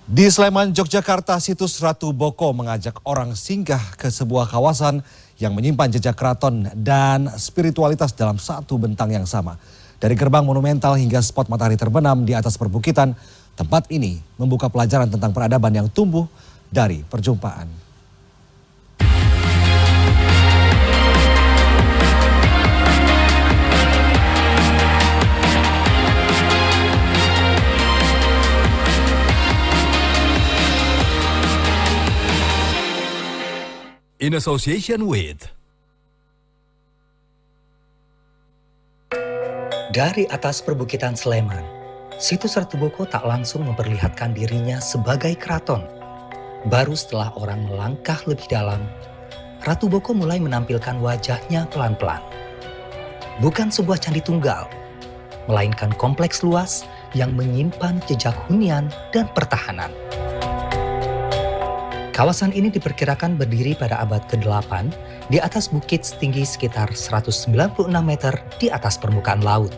Di Sleman, Yogyakarta, situs Ratu Boko mengajak orang singgah ke sebuah kawasan yang menyimpan jejak keraton dan spiritualitas dalam satu bentang yang sama. Dari gerbang monumental hingga spot matahari terbenam di atas perbukitan, tempat ini membuka pelajaran tentang peradaban yang tumbuh dari perjumpaan. In association with. Dari atas perbukitan Sleman, situs Ratu Boko tak langsung memperlihatkan dirinya sebagai keraton. Baru setelah orang melangkah lebih dalam, Ratu Boko mulai menampilkan wajahnya pelan-pelan. Bukan sebuah candi tunggal, melainkan kompleks luas yang menyimpan jejak hunian dan pertahanan. Kawasan ini diperkirakan berdiri pada abad ke-8 di atas bukit setinggi sekitar 196 meter di atas permukaan laut.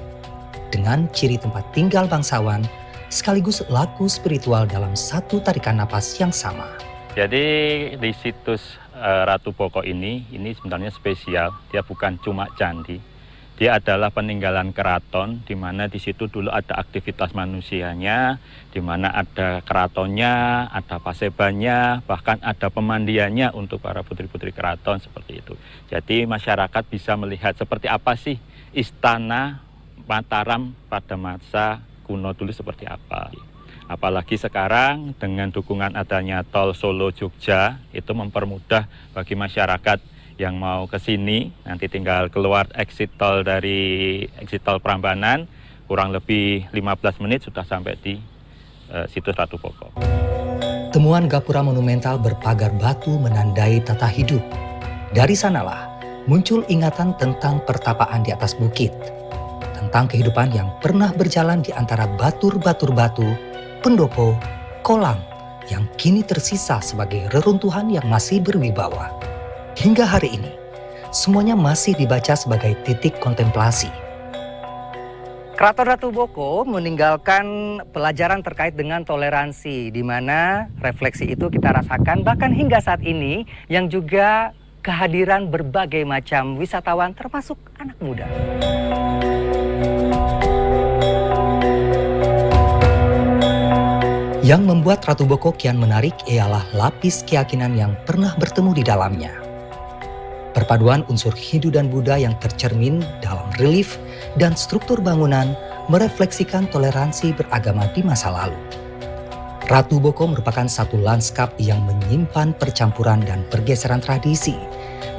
Dengan ciri tempat tinggal bangsawan sekaligus laku spiritual dalam satu tarikan napas yang sama. Jadi di situs Ratu Boko ini sebenarnya spesial. Dia bukan cuma candi. Dia adalah peninggalan keraton, di mana di situ dulu ada aktivitas manusianya, di mana ada keratonnya, ada pasebannya, bahkan ada pemandiannya untuk para putri-putri keraton seperti itu. Jadi masyarakat bisa melihat seperti apa sih istana Mataram pada masa kuno dulu seperti apa. Apalagi sekarang dengan dukungan adanya tol Solo Jogja, itu mempermudah bagi masyarakat yang mau ke sini, nanti tinggal keluar exit tol dari exit tol Prambanan, kurang lebih 15 menit sudah sampai di situs Ratu Boko. Temuan gapura monumental berpagar batu menandai tata hidup. Dari sanalah muncul ingatan tentang pertapaan di atas bukit, tentang kehidupan yang pernah berjalan di antara batur-batur batu, pendopo, kolang, yang kini tersisa sebagai reruntuhan yang masih berwibawa. Hingga hari ini, semuanya masih dibaca sebagai titik kontemplasi. Keraton Ratu Boko meninggalkan pelajaran terkait dengan toleransi, di mana refleksi itu kita rasakan bahkan hingga saat ini, yang juga kehadiran berbagai macam wisatawan termasuk anak muda. Yang membuat Ratu Boko kian menarik ialah lapis keyakinan yang pernah bertemu di dalamnya. Perpaduan unsur Hindu dan Buddha yang tercermin dalam relief dan struktur bangunan merefleksikan toleransi beragama di masa lalu. Ratu Boko merupakan satu lanskap yang menyimpan percampuran dan pergeseran tradisi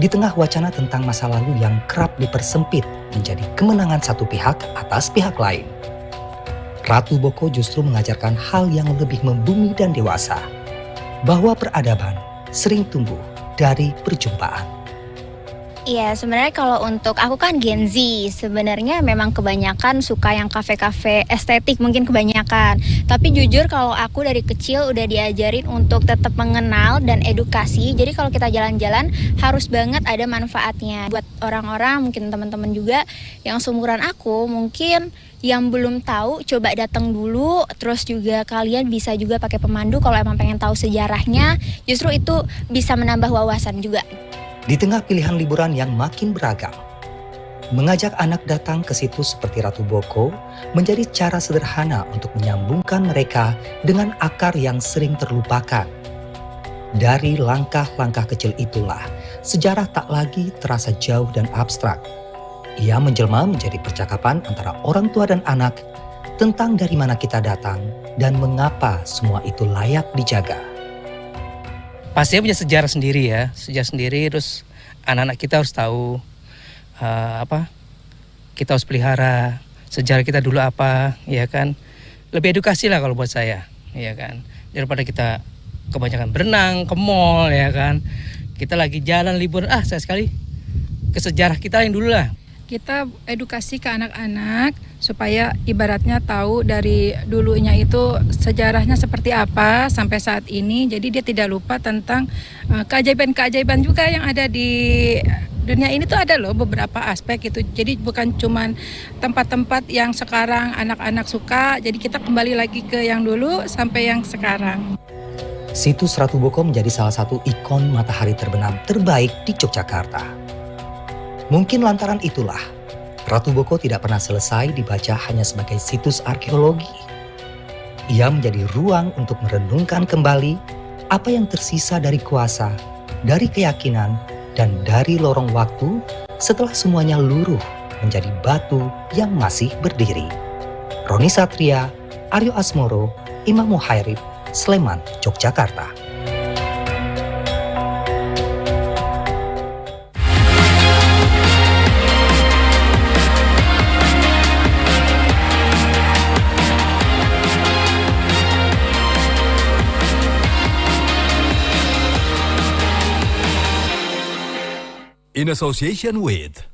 di tengah wacana tentang masa lalu yang kerap dipersempit menjadi kemenangan satu pihak atas pihak lain. Ratu Boko justru mengajarkan hal yang lebih membumi dan dewasa, bahwa peradaban sering tumbuh dari perjumpaan. Iya, sebenarnya kalau untuk aku kan Gen Z, sebenarnya memang kebanyakan suka yang kafe-kafe estetik mungkin kebanyakan. Tapi jujur kalau aku dari kecil udah diajarin untuk tetap mengenal dan edukasi. Jadi kalau kita jalan-jalan harus banget ada manfaatnya. Buat orang-orang, mungkin teman-teman juga yang seumuran aku, mungkin yang belum tahu coba datang dulu. Terus juga kalian bisa juga pakai pemandu kalau emang pengen tahu sejarahnya. Justru itu bisa menambah wawasan juga. Di tengah pilihan liburan yang makin beragam, mengajak anak datang ke situs seperti Ratu Boko menjadi cara sederhana untuk menyambungkan mereka dengan akar yang sering terlupakan. Dari langkah-langkah kecil itulah, sejarah tak lagi terasa jauh dan abstrak. Ia menjelma menjadi percakapan antara orang tua dan anak tentang dari mana kita datang dan mengapa semua itu layak dijaga. Pastinya punya sejarah sendiri ya, sejarah sendiri. Terus anak-anak kita harus tahu kita harus pelihara sejarah kita dulu apa, ya kan. Lebih edukasi lah kalau buat saya, ya kan. Daripada kita kebanyakan berenang ke mall, ya kan. Kita lagi jalan liburan, saya sekali ke sejarah kita yang dulu lah. Kita edukasi ke anak-anak supaya ibaratnya tahu dari dulunya itu sejarahnya seperti apa sampai saat ini. Jadi dia tidak lupa tentang keajaiban-keajaiban juga yang ada di dunia ini tuh ada loh beberapa aspek itu. Jadi bukan cuman tempat-tempat yang sekarang anak-anak suka, jadi kita kembali lagi ke yang dulu sampai yang sekarang. Situs Ratu Boko menjadi salah satu ikon matahari terbenam terbaik di Yogyakarta. Mungkin lantaran itulah, Ratu Boko tidak pernah selesai dibaca hanya sebagai situs arkeologi. Ia menjadi ruang untuk merenungkan kembali apa yang tersisa dari kuasa, dari keyakinan, dan dari lorong waktu setelah semuanya luruh menjadi batu yang masih berdiri. Roni Satria, Aryo Asmoro, Imam Muhairib, Sleman, Yogyakarta. In association with